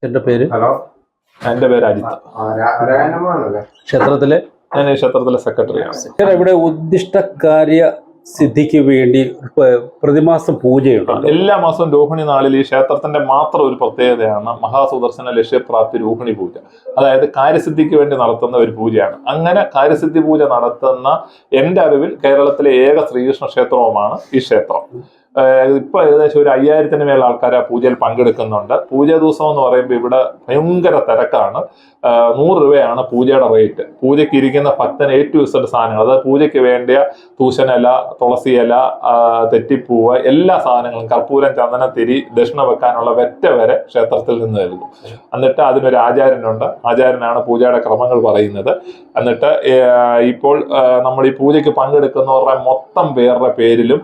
എന്റെ പേര് എന്റെ പേര് അജിത്ത്. ക്ഷേത്രത്തിലെ ഞാൻ ഈ ക്ഷേത്രത്തിലെ സെക്രട്ടറിയാണ്. ഇവിടെ ഉദ്ദിഷ്ടകാര്യ സിദ്ധിക്ക് വേണ്ടി പ്രതിമാസം പൂജയുണ്ട്. എല്ലാ മാസവും രോഹിണി നാളിൽ ഈ ക്ഷേത്രത്തിന്റെ മാത്രം ഒരു പ്രത്യേകതയാണ് മഹാസുദർശന ലക്ഷ്യപ്രാപ്തി രോഹിണി പൂജ. അതായത് കാര്യസിദ്ധിക്ക് വേണ്ടി നടത്തുന്ന ഒരു പൂജയാണ്. അങ്ങനെ കാര്യസിദ്ധി പൂജ നടത്തുന്ന എൻ്റെ അറിവിൽ കേരളത്തിലെ ഏക ശ്രീകൃഷ്ണ ക്ഷേത്രവുമാണ് ഈ ക്ഷേത്രം. ഇപ്പൊ ഏകദേശം ഒരു 5000-ന് മേൽ ആൾക്കാർ ആ പൂജയിൽ പങ്കെടുക്കുന്നുണ്ട്. പൂജ ദിവസം എന്ന് പറയുമ്പോൾ ഇവിടെ ഭയങ്കര തിരക്കാണ്. 100 രൂപയാണ് പൂജയുടെ റേറ്റ്. പൂജയ്ക്ക് ഇരിക്കുന്ന ഭക്തന് A to Z സാധനങ്ങൾ, അതായത് പൂജയ്ക്ക് വേണ്ടിയ തൂശനില, തുളസി ഇല, തെറ്റിപ്പൂവ്, എല്ലാ സാധനങ്ങളും, കർപ്പൂരം, ചന്ദനത്തിരി, ദക്ഷിണ വെക്കാനുള്ള വെറ്റ വരെ ക്ഷേത്രത്തിൽ നിന്ന് നൽകും. എന്നിട്ട് അതിനൊരു ആചാര്യനുണ്ട്. ആചാര്യനാണ് പൂജയുടെ ക്രമങ്ങൾ പറയുന്നത്. എന്നിട്ട് ഇപ്പോൾ നമ്മൾ ഈ പൂജയ്ക്ക് പങ്കെടുക്കുന്നവരുടെ മൊത്തം പേരുടെ പേരിലും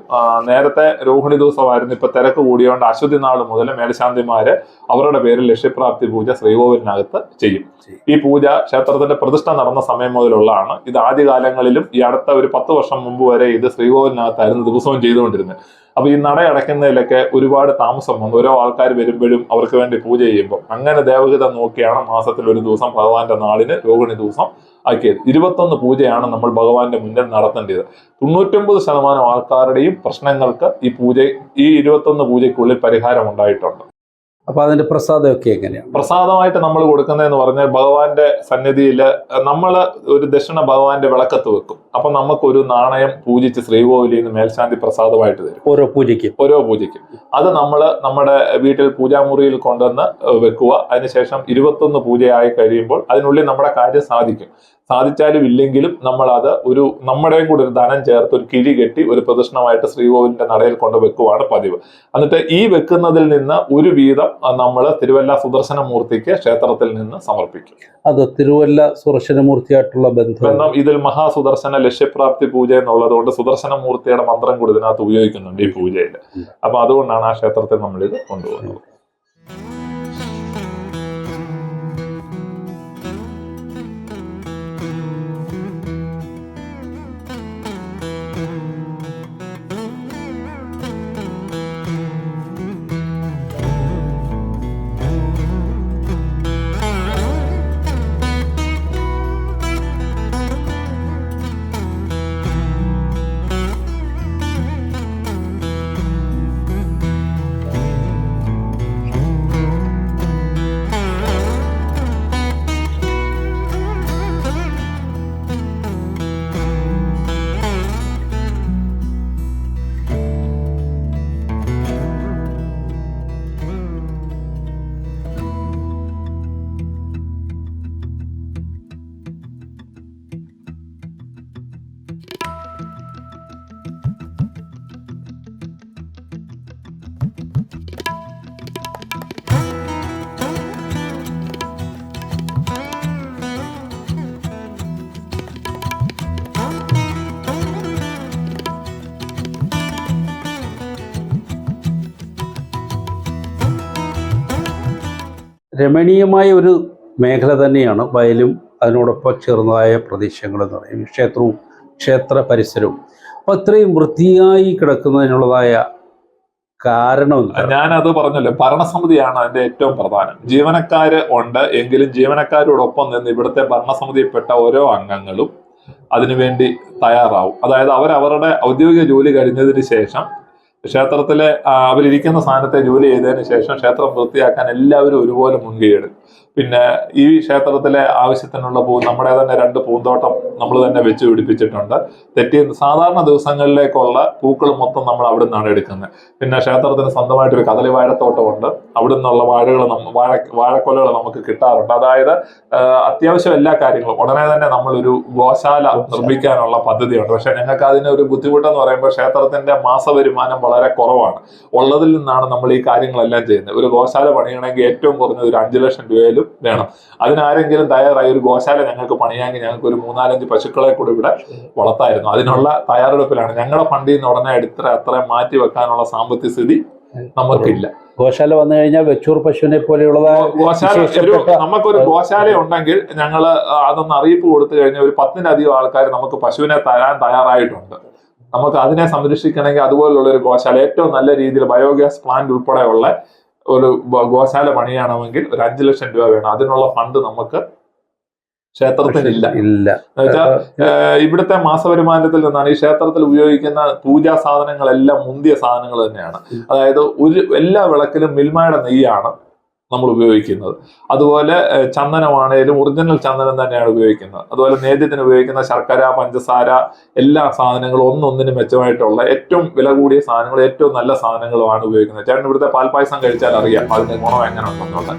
നേരത്തെ രോഹിണി ദിവസമായിരുന്നു, ഇപ്പൊ തിരക്ക് കൂടിയോണ്ട് അശ്വതി നാൾ മുതൽ മേൽശാന്തിമാര് അവരുടെ പേരിൽ ലക്ഷ്യപ്രാപ്തി പൂജ ശ്രീകോവിലിനകത്ത് ചെയ്യും. ഈ പൂജ ക്ഷേത്രത്തിന്റെ പ്രതിഷ്ഠ നടന്ന സമയം മുതലുള്ളതാണ്. ഇത് ആദ്യകാലങ്ങളിലും ഈ അടുത്ത ഒരു 10 വർഷം മുമ്പ് വരെ ഇത് ശ്രീകോവിലിനകത്തായിരുന്നു ദിവസവും ചെയ്തുകൊണ്ടിരുന്നത്. അപ്പൊ ഈ നട അടയ്ക്കുന്നതിലൊക്കെ ഒരുപാട് താമസം വന്നു. ഓരോ ആൾക്കാർ വരുമ്പോഴും അവർക്ക് വേണ്ടി പൂജ ചെയ്യുമ്പോൾ അങ്ങനെ ദേവഹിതം നോക്കിയാണ് മാസത്തിൽ ഒരു ദിവസം ഭഗവാന്റെ നാളിന് രോഹിണി ദിവസം ആക്കിയത്. 21 പൂജയാണ് നമ്മൾ ഭഗവാന്റെ മുന്നിൽ നടത്തേണ്ടത്. 99% ആൾക്കാരുടെയും പ്രശ്നങ്ങൾക്ക് ഈ 21 പൂജയ്ക്കുള്ളിൽ പരിഹാരം ഉണ്ടായിട്ടുണ്ട്. അപ്പൊ അതിന്റെ പ്രസാദമൊക്കെ എങ്ങനെയാണ്? പ്രസാദമായിട്ട് നമ്മൾ കൊടുക്കുന്നതെന്ന് പറഞ്ഞാൽ ഭഗവാന്റെ സന്നിധിയിൽ നമ്മൾ ഒരു ദക്ഷിണ ഭഗവാന്റെ വിളക്കത്ത് വെക്കും. അപ്പൊ നമുക്കൊരു നാണയം പൂജിച്ച് ശ്രീകോവിലിൽ നിന്ന് മേൽശാന്തി പ്രസാദമായിട്ട് തരും ഓരോ പൂജയ്ക്കും. അത് നമ്മൾ നമ്മുടെ വീട്ടിൽ പൂജാമുറിയിൽ കൊണ്ടുവന്ന് വെക്കുക. അതിനുശേഷം 21 പൂജയായി കഴിയുമ്പോൾ അതിനുള്ളിൽ നമ്മുടെ കാര്യം സാധിച്ചാലും ഇല്ലെങ്കിലും നമ്മൾ അത് നമ്മുടെയും കൂടെ ഒരു ധനം ചേർത്ത് ഒരു കിഴി കെട്ടി ഒരു പ്രദക്ഷിണമായിട്ട് ശ്രീകോവിലിന്റെ നടയിൽ കൊണ്ട് വെക്കുവാണ് പതിവ്. എന്നിട്ട് ഈ വെക്കുന്നതിൽ നിന്ന് ഒരു വീതം നമ്മൾ തിരുവല്ല സുദർശനമൂർത്തിക്ക് ക്ഷേത്രത്തിൽ നിന്ന് സമർപ്പിക്കും. അത് തിരുവല്ല സുദർശനമൂർത്തിയായിട്ടുള്ള ബന്ധം ഇതിൽ മഹാസുദർശന ലക്ഷ്യപ്രാപ്തി പൂജ എന്നുള്ളത് കൊണ്ട് സുദർശനമൂർത്തിയുടെ മന്ത്രം കൂടി ഇതിനകത്ത് ഉപയോഗിക്കുന്നുണ്ട് ഈ പൂജയിൽ. അപ്പൊ അതുകൊണ്ടാണ് ആ ക്ഷേത്രത്തിൽ നമ്മൾ ഇത് കൊണ്ടുപോകുന്നത്. രമണീയമായ ഒരു മേഖല തന്നെയാണ് വയലും അതിനോടൊപ്പം ചേർന്നതായ പ്രദേശങ്ങൾ എന്ന് പറയും, ക്ഷേത്രവും ക്ഷേത്ര പരിസരവും. അപ്പോൾ ഇത്രയും വൃത്തിയായി കിടക്കുന്നതിനുള്ളതായ കാരണം ഞാനത് പറഞ്ഞല്ലോ, ഭരണസമിതിയാണ് അതിന്റെ ഏറ്റവും പ്രധാനം. ജീവനക്കാര് ഉണ്ട് എങ്കിലും ജീവനക്കാരോടൊപ്പം നിന്ന് ഇവിടുത്തെ ഭരണസമിതിയിൽപ്പെട്ട ഓരോ അംഗങ്ങളും അതിനുവേണ്ടി തയ്യാറാവും. അതായത് അവരവരുടെ ഔദ്യോഗിക ജോലി കഴിഞ്ഞതിന് ശേഷം ക്ഷേത്രത്തിലെ അവരിയ്ക്കുന്ന സ്ഥാനത്തെ ജോലി ചെയ്തതിന് ശേഷം ക്ഷേത്രം വൃത്തിയാക്കാൻ എല്ലാവരും ഒരുപോലെ മുൻകൈയെടുക്കും. പിന്നെ ഈ ക്ഷേത്രത്തിലെ ആവശ്യത്തിനുള്ള നമ്മുടെ തന്നെ 2 പൂന്തോട്ടം നമ്മൾ തന്നെ വെച്ച് പിടിപ്പിച്ചിട്ടുണ്ട്. സാധാരണ ദിവസങ്ങളിലേക്കുള്ള പൂക്കൾ മൊത്തം നമ്മൾ അവിടെ നിന്നാണ് എടുക്കുന്നത്. പിന്നെ ക്ഷേത്രത്തിന് സ്വന്തമായിട്ടൊരു കദളി വാഴത്തോട്ടമുണ്ട്. അവിടെ നിന്നുള്ള വാഴക്കൊലകൾ നമുക്ക് കിട്ടാറുണ്ട്. അതായത് അത്യാവശ്യം എല്ലാ കാര്യങ്ങളും. ഉടനെ തന്നെ നമ്മളൊരു ഗോശാല നിർമ്മിക്കാനുള്ള പദ്ധതിയുണ്ട്. പക്ഷെ ഞങ്ങൾക്ക് അതിനൊരു ബുദ്ധിമുട്ടെന്ന് പറയുമ്പോൾ ക്ഷേത്രത്തിന്റെ മാസവരുമാനം വളരെ കുറവാണ്. ഉള്ളതിൽ നിന്നാണ് നമ്മൾ ഈ കാര്യങ്ങളെല്ലാം ചെയ്യുന്നത്. ഒരു ഗോശാല പണിയണമെങ്കിൽ ഏറ്റവും കുറഞ്ഞത് ഒരു 5 ലക്ഷം രൂപയിലും വേണം. അതിനാരെങ്കിലും തയ്യാറായി ഒരു ഗോശാല ഞങ്ങൾക്ക് പണിയാമെങ്കിൽ ഞങ്ങൾക്ക് ഒരു 3-4 പശുക്കളെ കൂടി ഇവിടെ വളർത്തായിരുന്നു. അതിനുള്ള തയ്യാറെടുപ്പിലാണ്. ഞങ്ങളുടെ ഫണ്ടിൽ നിന്ന് ഉടനെ അത്രയും മാറ്റി വെക്കാനുള്ള സാമ്പത്തിക സ്ഥിതി നമുക്കില്ല. ഗോശാല വന്നു കഴിഞ്ഞാൽ വെച്ചൂർ പശുവിനെ പോലെയുള്ള നമുക്കൊരു ഗോശാല ഉണ്ടെങ്കിൽ ഞങ്ങൾ അതൊന്ന് അറിയിപ്പ് കൊടുത്തു കഴിഞ്ഞാൽ ഒരു 10-ലധികം ആൾക്കാർ നമുക്ക് പശുവിനെ തരാൻ തയ്യാറായിട്ടുണ്ട്. നമുക്ക് അതിനെ സംരക്ഷിക്കണമെങ്കിൽ അതുപോലുള്ള ഒരു ഗോശാല ഏറ്റവും നല്ല രീതിയിൽ ബയോഗ്യാസ് പ്ലാന്റ് ഉൾപ്പെടെയുള്ള ഒരു ഗോശാല പണിയണമെങ്കിൽ ഒരു 5 ലക്ഷം രൂപ വേണം. അതിനുള്ള ഫണ്ട് നമുക്ക് ക്ഷേത്രത്തിനില്ല. എന്നുവെച്ചാൽ ഇവിടുത്തെ മാസവരുമാനത്തിൽ നിന്നാണ് ഈ ക്ഷേത്രത്തിൽ ഉപയോഗിക്കുന്ന പൂജാ സാധനങ്ങളെല്ലാം മുന്തിയ സാധനങ്ങൾ തന്നെയാണ്. അതായത് എല്ലാ വിളക്കിലും മിൽമയുടെ നെയ്യാണ് നമ്മൾ ഉപയോഗിക്കുന്നത്. അതുപോലെ ചന്ദനമാണേലും ഒറിജിനൽ ചന്ദനം തന്നെയാണ് ഉപയോഗിക്കുന്നത്. അതുപോലെ നേദ്യത്തിന് ഉപയോഗിക്കുന്ന ശർക്കര, പഞ്ചസാര, എല്ലാ സാധനങ്ങളും ഒന്നൊന്നിന് മെച്ചമായിട്ടുള്ള ഏറ്റവും വില കൂടിയ സാധനങ്ങളും ഏറ്റവും നല്ല സാധനങ്ങളുമാണ് ഉപയോഗിക്കുന്നത്. ചേട്ടൻ ഇവിടുത്തെ പാൽപ്പായസം കഴിച്ചാൽ അറിയാം അതിന്റെ ഗുണം എങ്ങനെ ഉണ്ടെന്നുള്ളത്.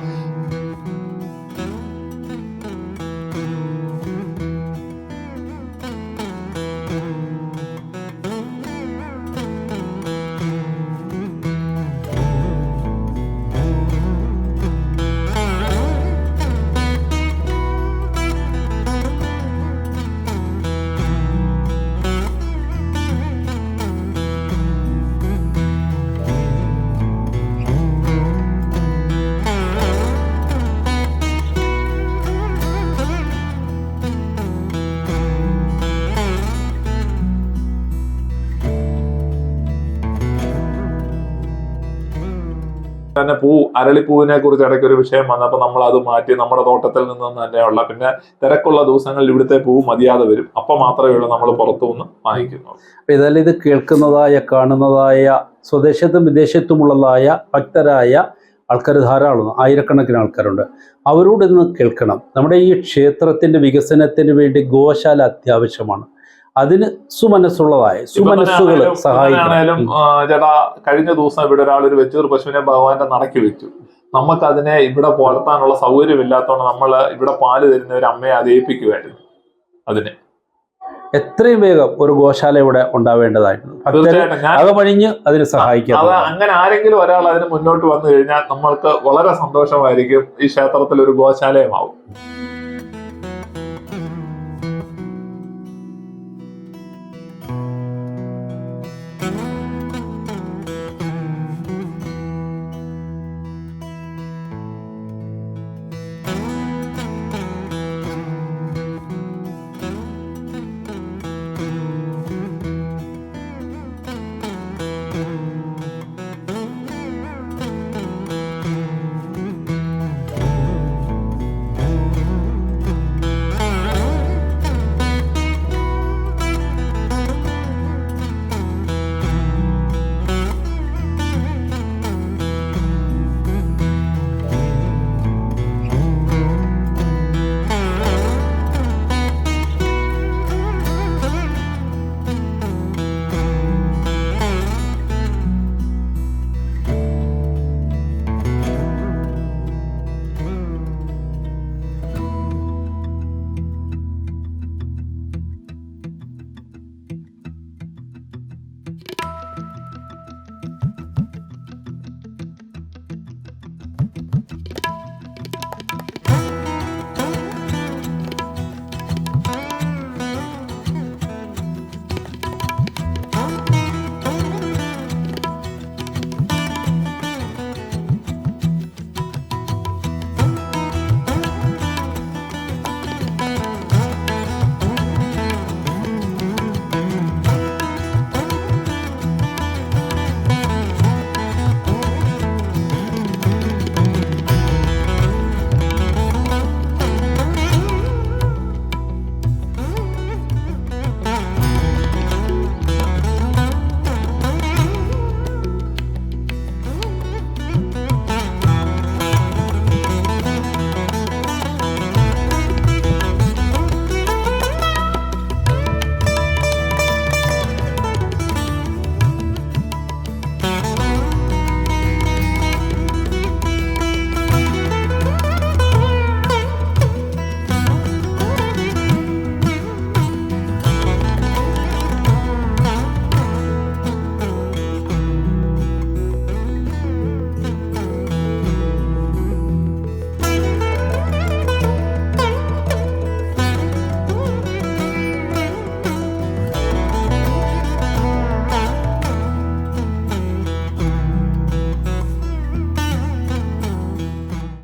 തന്നെ അരളിപ്പൂവിനെ കുറിച്ച് ഇടയ്ക്ക് ഒരു വിഷയം വന്നപ്പോൾ നമ്മൾ അത് മാറ്റി നമ്മുടെ തോട്ടത്തിൽ നിന്ന് തന്നെയുള്ള, പിന്നെ തിരക്കുള്ള ദിവസങ്ങളിൽ ഇവിടുത്തെ പൂ മതിയാതെ വരും, അപ്പം മാത്രമേ ഉള്ളൂ നമ്മൾ പുറത്തുനിന്ന് വാങ്ങിക്കുന്നു. അപ്പം ഇതെല്ലാം ഇത് കേൾക്കുന്നതായ കാണുന്നതായ സ്വദേശത്തും വിദേശത്തുമുള്ളതായ ഭക്തരായ ആൾക്കാർ ധാരാളം, ആയിരക്കണക്കിന് ആൾക്കാരുണ്ട്. അവരോട് ഇന്ന് കേൾക്കണം. നമ്മുടെ ഈ ക്ഷേത്രത്തിൻ്റെ വികസനത്തിന് വേണ്ടി ഗോശാല അത്യാവശ്യമാണ്. അതിന് സുമനസ്സുകൾ സഹായിക്കാനായാലും ചേട്ടാ, കഴിഞ്ഞ ദിവസം ഇവിടെ ഒരാൾ ഒരു വെച്ചൂർ പശുവിനെ ഭഗവാന്റെ നടക്കി വെച്ചു. നമുക്ക് അതിനെ ഇവിടെ വളർത്താനുള്ള സൗകര്യമില്ലാത്തതുകൊണ്ട് നമ്മൾ ഇവിടെ പാല് തരുന്ന ഒരു അമ്മയെ അത് ഏൽപ്പിക്കുമായിരുന്നു. അതിന് എത്രയും വേഗം ഒരു ഗോശാല ഇവിടെ ഉണ്ടാവേണ്ടതായിരുന്നു. അകമഴിഞ്ഞ് അതിന് സഹായിക്കാം. അത് അങ്ങനെ ആരെങ്കിലും ഒരാൾ അതിന് മുന്നോട്ട് വന്നു കഴിഞ്ഞാൽ നമ്മൾക്ക് വളരെ സന്തോഷമായിരിക്കും. ഈ ക്ഷേത്രത്തിൽ ഒരു ഗോശാലയുമാവും.